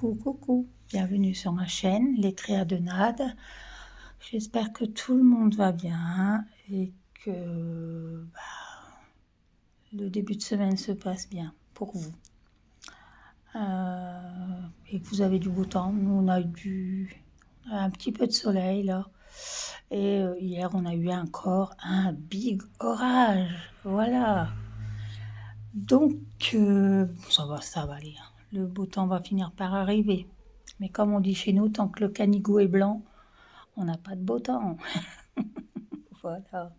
Coucou, bienvenue sur ma chaîne, les créas de Nad. J'espère que tout le monde va bien et que le début de semaine se passe bien pour vous. Et que vous avez du beau temps. Nous, on a eu un petit peu de soleil là. Et hier, on a eu encore un big orage. Voilà. Donc, ça va aller. Le beau temps va finir par arriver. Mais comme on dit chez nous, tant que le canigou est blanc, on n'a pas de beau temps. Voilà.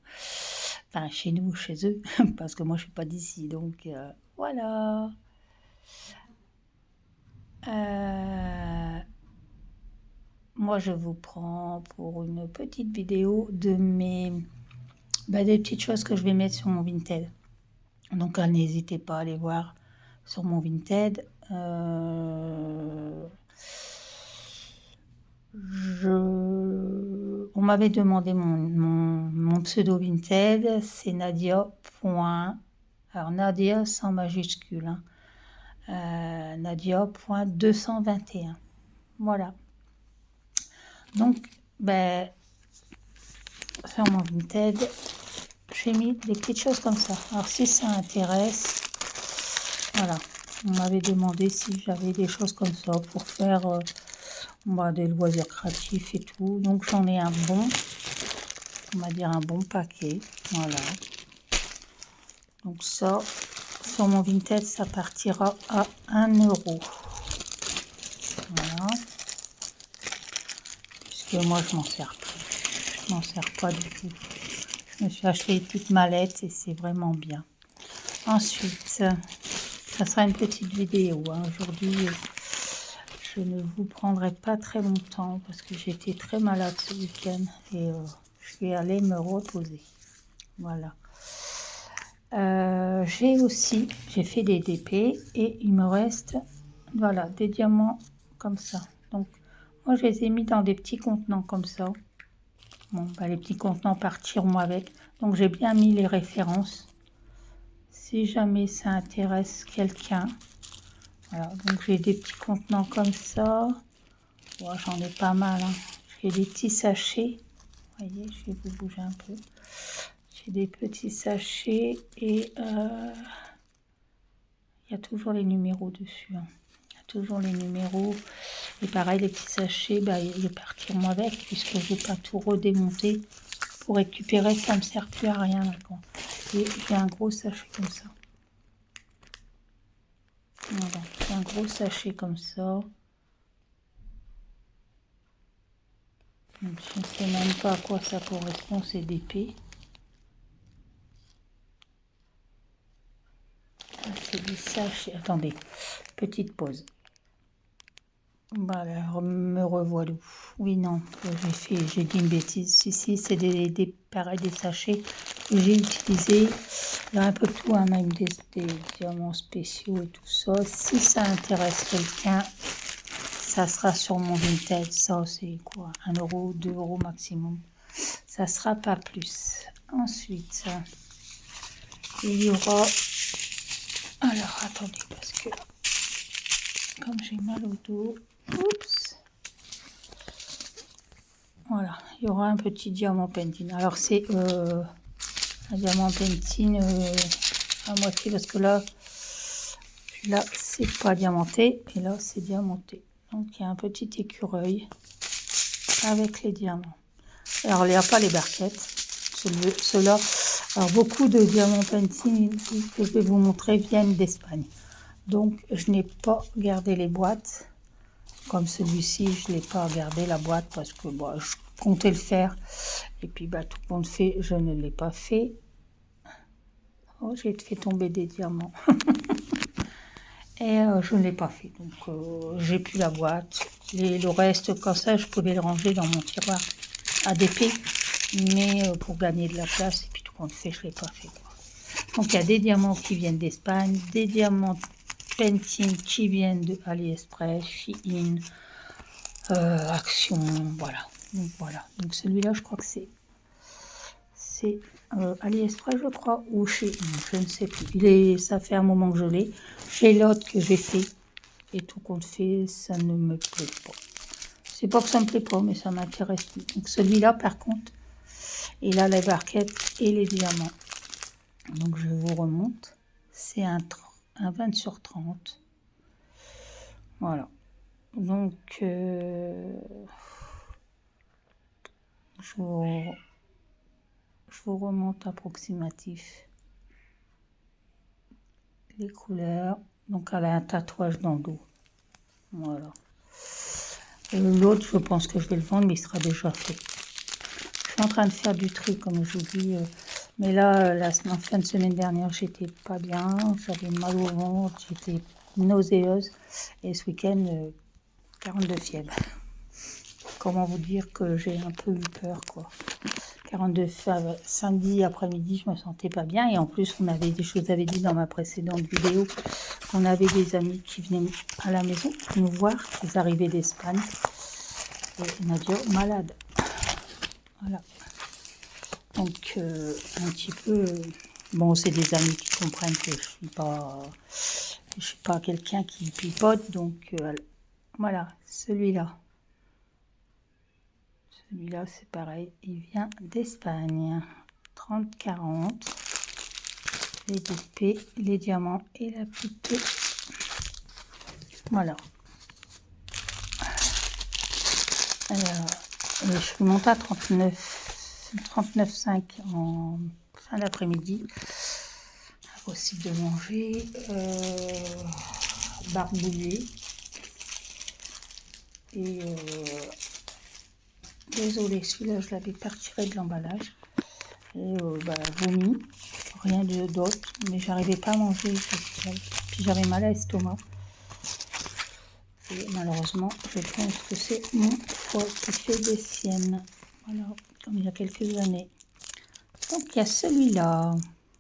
Enfin, chez nous, chez eux, parce que moi, je ne suis pas d'ici. Donc, voilà. Moi, je vous prends pour une petite vidéo de des petites choses que je vais mettre sur mon Vinted. Donc, n'hésitez pas à aller voir sur mon Vinted. On m'avait demandé mon pseudo Vinted, c'est Nadia. Alors Nadia sans majuscule, Nadia.221. Voilà. Donc, sur mon Vinted, j'ai mis des petites choses comme ça. Alors si ça intéresse, voilà. On m'avait demandé si j'avais des choses comme ça pour faire des loisirs créatifs et tout. Donc j'en ai un bon, on va dire un bon paquet. Voilà. Donc ça, sur mon Vinted, ça partira à 1 €. Voilà. Puisque moi, je m'en sers pas. Je m'en sers pas du tout. Je me suis acheté une petite mallette et c'est vraiment bien. Ensuite, ça sera une petite vidéo. Aujourd'hui, je ne vous prendrai pas très longtemps parce que j'étais très malade ce week-end et je vais aller me reposer. Voilà. J'ai fait des DP et il me reste, voilà, des diamants comme ça. Donc, moi, je les ai mis dans des petits contenants comme ça. Bon, les petits contenants partiront avec. Donc, j'ai bien mis les références. Si jamais ça intéresse quelqu'un. Voilà, donc j'ai des petits contenants comme ça. Ouais, j'en ai pas mal. J'ai des petits sachets. Vous voyez, je vais vous bouger un peu. J'ai des petits sachets et il y a toujours les numéros dessus. Il y a toujours les numéros. Et pareil, les petits sachets, ils partiront avec puisque je ne vais pas tout redémonter pour récupérer. Ça ne me sert plus à rien maintenant. Et j'ai un gros sachet comme ça. Voilà, j'ai un gros sachet comme ça. Je ne sais même pas à quoi ça correspond, ces DP. C'est des sachets. Attendez, petite pause. Voilà, me revoilà. Oui, non, j'ai dit une bêtise. Si, c'est pareil, des sachets que j'ai utilisés. Il y a un peu de tout, même des diamants spéciaux et tout ça. Si ça intéresse quelqu'un, ça sera sur mon Vinted. Ça, c'est quoi, 1 €, 2 € maximum. Ça sera pas plus. Ensuite, il y aura... Alors, attendez, parce que comme j'ai mal au dos, oups, voilà, il y aura un petit diamant pentine. Alors, c'est un diamant pentine à moitié, parce que là, c'est pas diamanté, et là, c'est diamanté. Donc, il y a un petit écureuil avec les diamants. Alors, il n'y a pas les barquettes. Ceux-là, alors beaucoup de diamants pentine que je vais vous montrer viennent d'Espagne. Donc, je n'ai pas gardé les boîtes. Comme celui-ci, je ne l'ai pas gardé la boîte parce que je comptais le faire. Et puis, tout compte fait, je ne l'ai pas fait. Oh, j'ai fait tomber des diamants. Et je ne l'ai pas fait. Donc, j'ai plus la boîte. Le reste, comme ça, je pouvais le ranger dans mon tiroir à DP. Mais pour gagner de la place, et puis tout compte fait, je ne l'ai pas fait. Donc, il y a des diamants qui viennent d'Espagne, des diamants pentine qui viennent de AliExpress, Shein, Action, voilà. Donc celui-là, je crois que c'est AliExpress, je crois, ou Shein, je ne sais plus. Ça fait un moment que je l'ai. J'ai l'autre que j'ai fait Et tout compte fait, ça ne me plaît pas. C'est pas que ça me plaît pas, mais ça m'intéresse plus. Donc celui-là, par contre, il a les barquettes et les diamants. Donc je vous remonte. C'est un 20 sur 30. Voilà. Donc je vous remonte approximatif les couleurs. Donc elle a un tatouage dans le dos. Voilà. L'autre, je pense que je vais le vendre, mais il sera déjà fait. Je suis en train de faire du tri, comme je vous dis. Mais là, la fin de semaine dernière, j'étais pas bien. J'avais mal au ventre, j'étais nauséeuse. Et ce week-end, 42 fièvre. Comment vous dire que j'ai un peu eu peur, quoi. 42 fièvre. Samedi après-midi, je me sentais pas bien. Et en plus, je vous avais dit dans ma précédente vidéo qu'on avait des amis qui venaient à la maison nous voir. Ils arrivaient d'Espagne. Et Nadia, malade. Voilà. Donc, un petit peu... bon, c'est des amis qui comprennent que je suis pas quelqu'un qui pipote. Donc, voilà, celui-là. Celui-là, c'est pareil. Il vient d'Espagne. 30-40. Les épées, les diamants et la petite... Voilà. Alors, je suis montée à 39,5 en fin d'après-midi. Aussi de manger. Barbouillé. Et désolé, celui-là, je l'avais pas retiré de l'emballage. Et vomi. Rien d'autre. Mais j'arrivais pas à manger. Puis j'avais mal à l'estomac. Et malheureusement, je pense que c'est mon foie qui fait des siennes. Voilà, comme il y a quelques années. Donc il y a celui-là.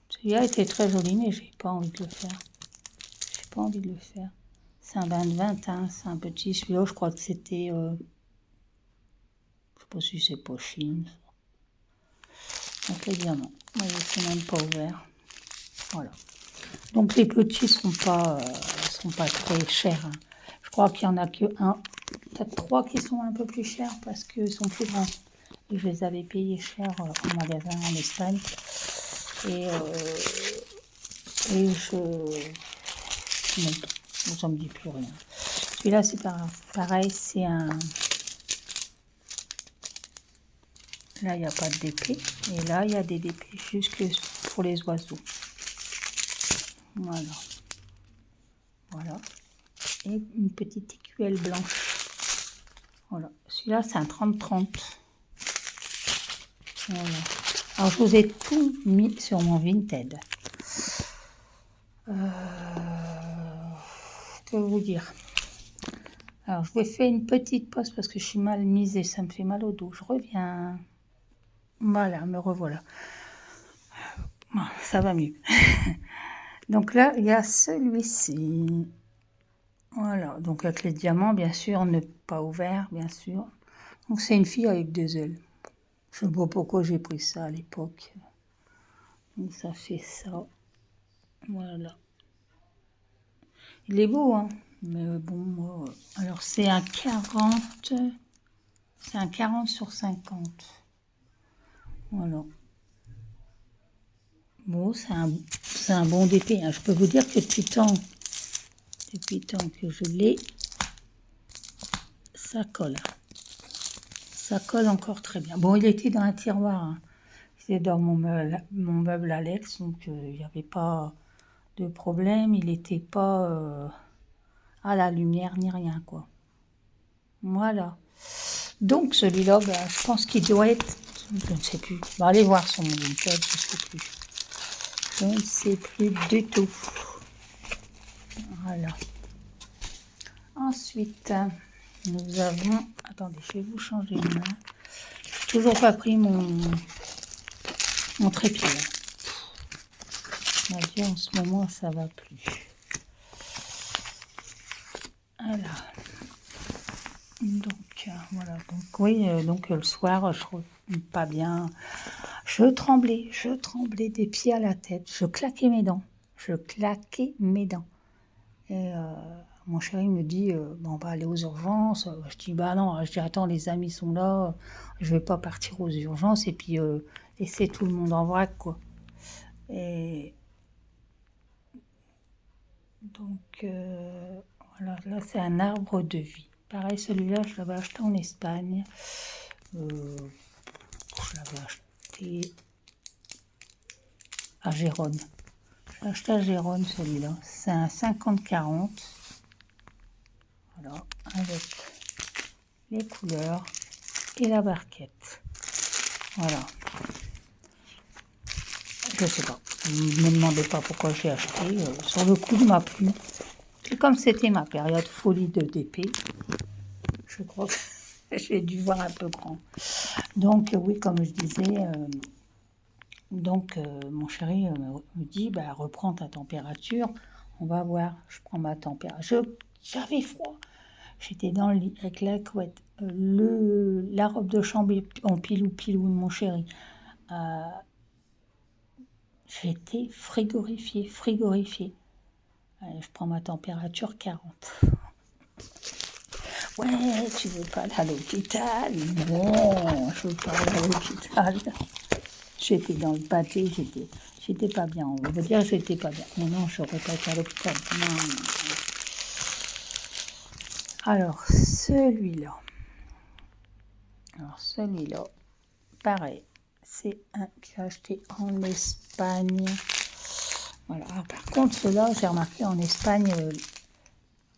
Celui-là était très joli, mais j'ai pas envie de le faire. J'ai pas envie de le faire. C'est un 20-20, hein. C'est un petit. Celui-là, je crois que c'était... je sais pas si c'est Pochine. Donc les diamants. Vous voyez, c'est même pas ouvert. Voilà. Donc les petits sont pas très chers. Hein. Je crois qu'il y en a que un, peut-être 3 qui sont un peu plus chers parce qu'ils sont plus grands. Et je les avais payés cher en magasin en Espagne. Et je... Non, ça me dit plus rien. Celui-là, c'est pareil, c'est un... Là, il n'y a pas de d'épée. Et là, il y a des épées jusque pour les oiseaux. Voilà. Voilà. Et une petite écuelle blanche. Voilà. Celui-là, c'est un 30-30. Voilà. Alors, je vous ai tout mis sur mon Vinted. Que vous dire. Alors, je vous ai fait une petite pause parce que je suis mal mise et ça me fait mal au dos. Je reviens. Voilà, me revoilà. Bon, ça va mieux. Donc là, il y a celui-ci. Voilà, donc avec les diamants, bien sûr, ne pas ouvert, bien sûr. Donc c'est une fille avec 2 ailes. Je ne sais pas pourquoi j'ai pris ça à l'époque. Donc ça fait ça. Voilà. Il est beau, hein. Mais bon, moi... Alors c'est un 40. C'est un 40 sur 50. Voilà. Bon, c'est un bon DP. Hein. Je peux vous dire que depuis tant que je l'ai, ça colle. Ça colle encore très bien. Bon, il était dans un tiroir. Hein. C'était dans mon meuble Alex, donc il n'y avait pas de problème. Il n'était pas à la lumière ni rien, quoi. Voilà. Donc celui-là, je pense qu'il doit être... Je ne sais plus. On va aller voir sur mon Vinted, je ne sais plus. Je ne sais plus du tout. Voilà. Ensuite, nous avons... Attendez, je vais vous changer de main. Toujours pas pris mon trépied. Nadia, en ce moment, ça va plus. Voilà. Donc, voilà. Donc, oui, donc le soir, je trouve pas bien. Je tremblais des pieds à la tête. Je claquais mes dents. Et mon chéri me dit, bon, on va aller aux urgences. Je dis, bah non, je dis, attends, les amis sont là, je vais pas partir aux urgences et puis laisser tout le monde en vrac, quoi. Et donc, voilà, là, c'est un arbre de vie. Pareil, celui-là, je l'avais acheté en Espagne. Je l'avais acheté à Gérone. J'ai acheté à Gérone, celui-là. C'est un 50-40. Voilà, avec les couleurs et la barquette. Voilà. Je sais pas. Ne me demandez pas pourquoi j'ai acheté. Sur le coup, il m'a plu. Et comme c'était ma période folie de DP, je crois que j'ai dû voir un peu grand. Donc, oui, comme je disais, mon chéri me dit, bah, reprends ta température. On va voir. Je prends ma température. J'avais froid. J'étais dans le lit avec la couette, la robe de chambre en pilou de mon chéri. J'étais frigorifiée. Allez, je prends ma température 40. Ouais, tu veux pas aller à l'hôpital? Non, je veux pas aller à l'hôpital. J'étais dans le pâté, j'étais pas bien. On veut dire que j'étais pas bien. Mais non, je n'aurais pas été à l'hôpital. Non. Alors, celui-là, pareil, c'est un que j'ai acheté en Espagne. Voilà. Alors, par contre, ceux-là, j'ai remarqué en Espagne,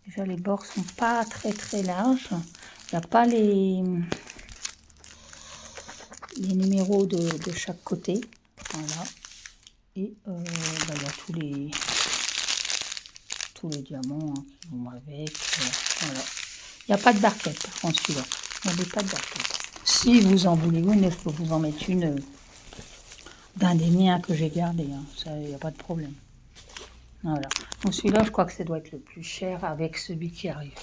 déjà les bords sont pas très larges. Il n'y a pas les numéros de chaque côté. Voilà. Et il y a tous les diamants qui vont avec. Voilà. Il n'y a pas de barquette, par contre, celui-là. Il n'y avait pas de barquette. Si vous en voulez une, je peux vous en mettre une d'un des miens que j'ai gardé. Hein. Ça, il n'y a pas de problème. Voilà. Donc celui-là, je crois que ça doit être le plus cher avec celui qui arrive.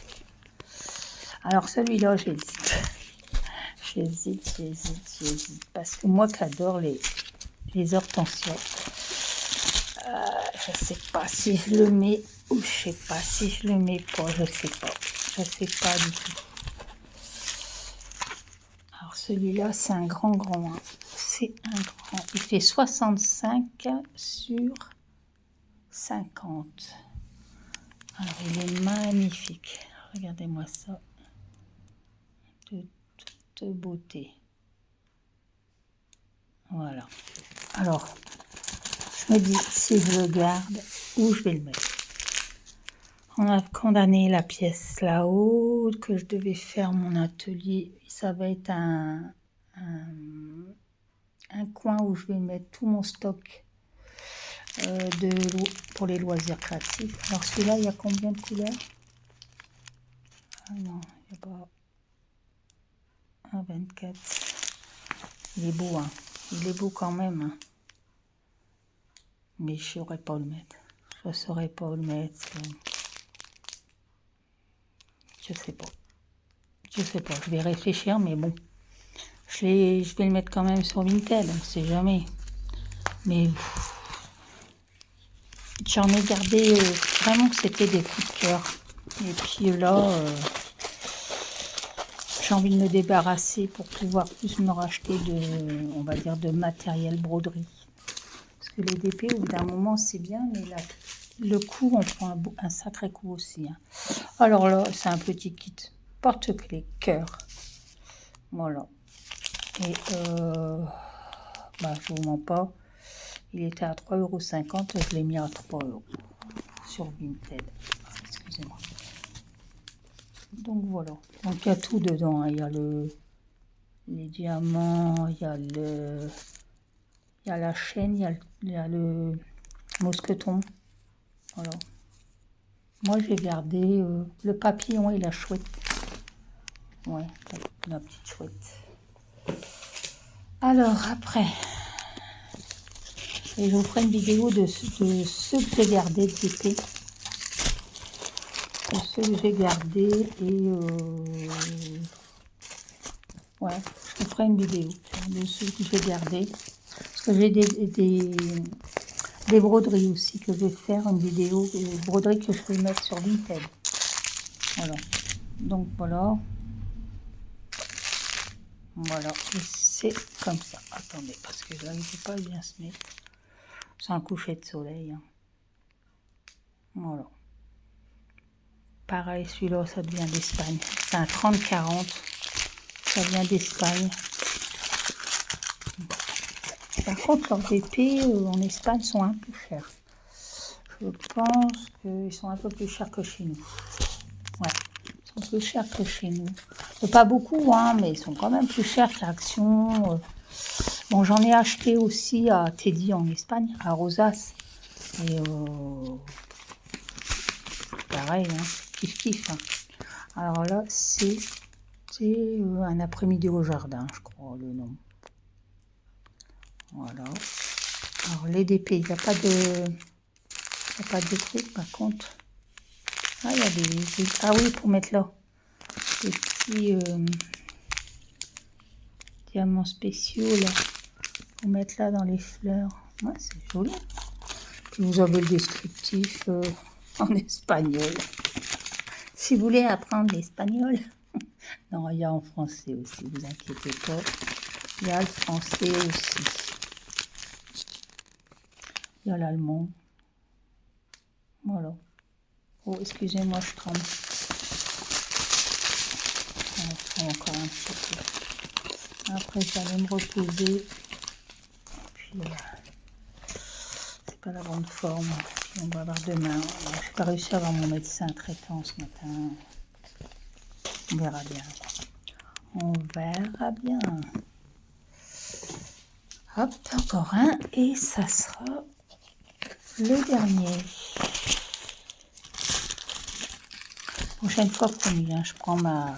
Alors celui-là, j'hésite. J'hésite. Parce que moi qui adore les hortensias, je sais pas si je le mets ou je sais pas si je le mets pas. Je sais pas du tout. Alors celui-là, c'est un grand. Hein. C'est un grand. Il fait 65 sur 50. Alors il est magnifique. Regardez-moi ça. De toute beauté. Voilà. Alors, je me dis, si je le garde, où je vais le mettre? On a condamné la pièce là-haut, que je devais faire mon atelier. Ça va être un coin où je vais mettre tout mon stock pour les loisirs créatifs. Alors celui-là, il y a combien de couleurs? Ah non, il n'y a pas... 24. Il est beau, hein. Il est beau quand même. Hein. Mais je ne saurais pas le mettre. Je ne saurais pas le mettre. Je sais pas. Je vais réfléchir, mais bon. Je vais le mettre quand même sur Vinted, on ne sait jamais. Mais j'en ai gardé vraiment que c'était des coups de cœur. Et puis là, j'ai envie de me débarrasser pour pouvoir plus me racheter de matériel broderie. Parce que les DP, au bout d'un moment, c'est bien, mais là, le coup, on prend un sacré coup aussi. Hein. Alors là, c'est un petit kit porte-clés cœur. Voilà. Et je vous mens pas, il était à 3,50 €, je l'ai mis à 3 € sur Vinted. Excusez-moi. Donc voilà. Donc il y a tout dedans. Hein. Il y a les diamants, il y a la chaîne, il y a le mousqueton. Voilà. Moi j'ai gardé le papillon et la chouette. Ouais, la petite chouette. Alors après, et je vous ferai une vidéo de ceux que j'ai gardés de DP. De ceux que j'ai gardés et ouais, je vous ferai une vidéo de ceux que j'ai gardés. Parce que j'ai des broderies aussi que je vais faire, une vidéo de broderies que je vais mettre sur Vinted. Voilà. Donc voilà. Voilà. Et c'est comme ça. Attendez, parce que là, il ne faut pas bien se mettre. C'est un coucher de soleil. Hein. Voilà. Pareil, celui-là, ça vient d'Espagne. C'est un 30-40. Ça vient d'Espagne. Par contre, leurs épées en Espagne sont un peu chères. Je pense qu'ils sont un peu plus chers que chez nous. Ouais, ils sont plus chers que chez nous. Pas beaucoup, hein, mais ils sont quand même plus chers qu'Action. Bon, j'en ai acheté aussi à Teddy en Espagne, à Rosas. Et pareil, hein, kiff. Hein. Alors là, c'est un après-midi au jardin, je crois, le nom. Voilà. Alors, les DP, il n'y a pas de truc, par contre. Ah, il y a des... Ah oui, pour mettre là. Des petits diamants spéciaux, là. Pour mettre là dans les fleurs. Ouais, c'est joli. Puis vous avez le descriptif en espagnol. Si vous voulez apprendre l'espagnol. Non, il y a en français aussi, vous inquiétez pas. Il y a le français aussi. Il y a l'allemand. Voilà. Oh, excusez-moi, je tremble. Je tremble encore un petit peu. Après, j'allais me reposer. Puis, c'est pas la bonne forme. Puis, on va voir demain. Je n'ai pas réussi à avoir mon médecin traitant ce matin. On verra bien. On verra bien. Hop, encore un. Et ça sera le dernier. Prochaine fois, promis, hein, je prends ma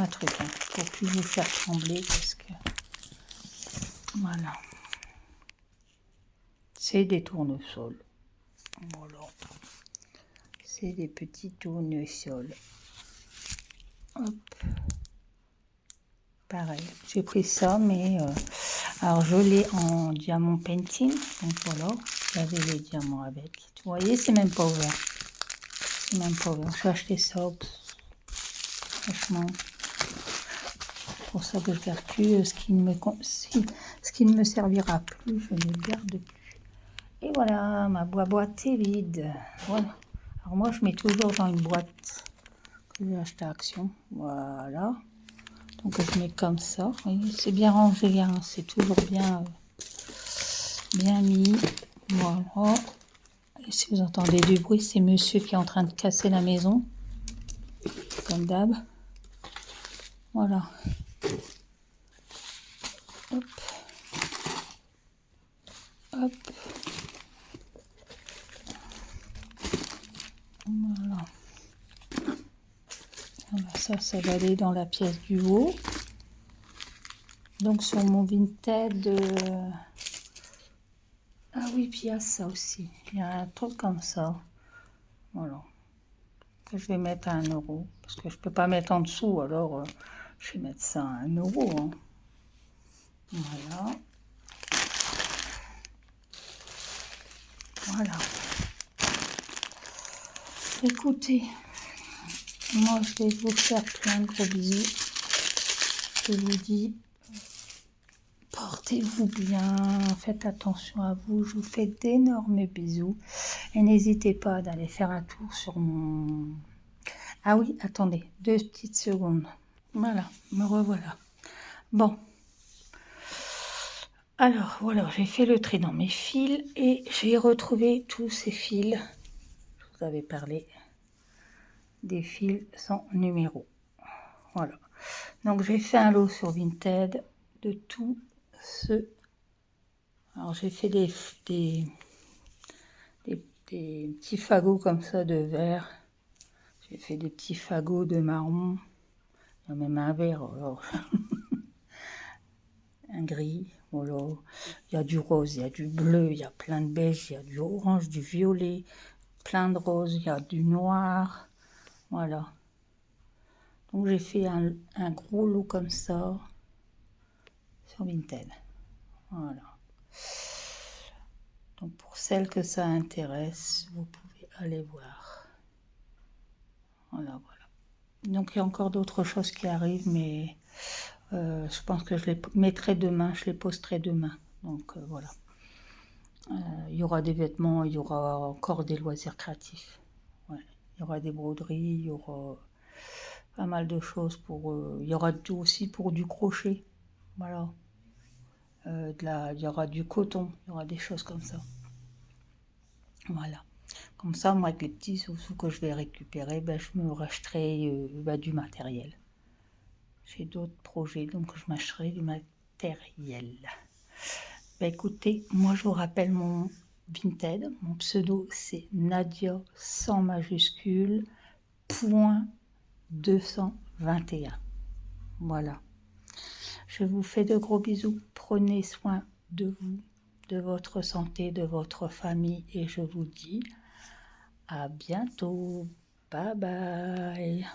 truc, hein, pour plus vous faire trembler, parce que voilà. C'est des tournesols. Voilà. C'est des petits tournesols. Hop. Pareil. J'ai pris ça, mais alors je l'ai en diamant painting. Donc voilà. J'avais les diamants avec. Vous voyez, c'est même pas ouvert. C'est même pas ouvert. J'ai acheté ça. Franchement. C'est pour ça que je garde plus ce qui ne me servira plus. Je ne garde plus. Et voilà, ma boîte est vide. Voilà. Alors moi, je mets toujours dans une boîte que j'ai acheté à Action. Voilà. Donc je mets comme ça. C'est bien rangé, hein. C'est toujours bien mis. Voilà. Et si vous entendez du bruit, c'est monsieur qui est en train de casser la maison. Comme d'hab. Voilà. Hop. Hop. Voilà. Voilà, ça va aller dans la pièce du haut. Donc sur mon Vinted... Ah oui, puis il y a ça aussi. Il y a un truc comme ça. Voilà. Que je vais mettre à 1 €. Parce que je peux pas mettre en dessous, alors je vais mettre ça à 1 €. Hein. Voilà. Voilà. Écoutez, moi je vais vous faire plein de gros bisous. Je vous dis, portez-vous bien, faites attention à vous, je vous fais d'énormes bisous. Et n'hésitez pas d'aller faire un tour sur mon... Ah oui, attendez, 2 petites secondes. Voilà, me revoilà. Bon. Alors, voilà, j'ai fait le tri dans mes fils et j'ai retrouvé tous ces fils. Je vous avais parlé des fils sans numéro. Voilà. Donc, j'ai fait un lot sur Vinted de tout ce... Alors, j'ai fait des petits fagots comme ça de verre. J'ai fait des petits fagots de marron. Il y a même un vert, alors. Un gris, voilà. Il y a du rose, il y a du bleu, il y a plein de beige, il y a du orange, du violet, plein de rose, il y a du noir. Voilà. Donc j'ai fait un gros lot comme ça sur Vinted. Voilà. Donc pour celles que ça intéresse, vous pouvez aller voir. Voilà. Donc il y a encore d'autres choses qui arrivent, mais je pense que je les mettrai demain, je les posterai demain. Donc voilà. Il y aura des vêtements, il y aura encore des loisirs créatifs. Ouais. Il y aura des broderies, il y aura pas mal de choses il y aura aussi pour du crochet. Voilà. Il y aura du coton, il y aura des choses comme ça. Voilà. Comme ça, moi, avec les petits sous que je vais récupérer, je me rachèterai du matériel. J'ai d'autres projets, donc je m'achèterai du matériel. Écoutez, moi, je vous rappelle mon Vinted. Mon pseudo, c'est Nadia sans majuscule, .221. Voilà. Je vous fais de gros bisous. Prenez soin de vous, de votre santé, de votre famille et je vous dis à bientôt. Bye bye.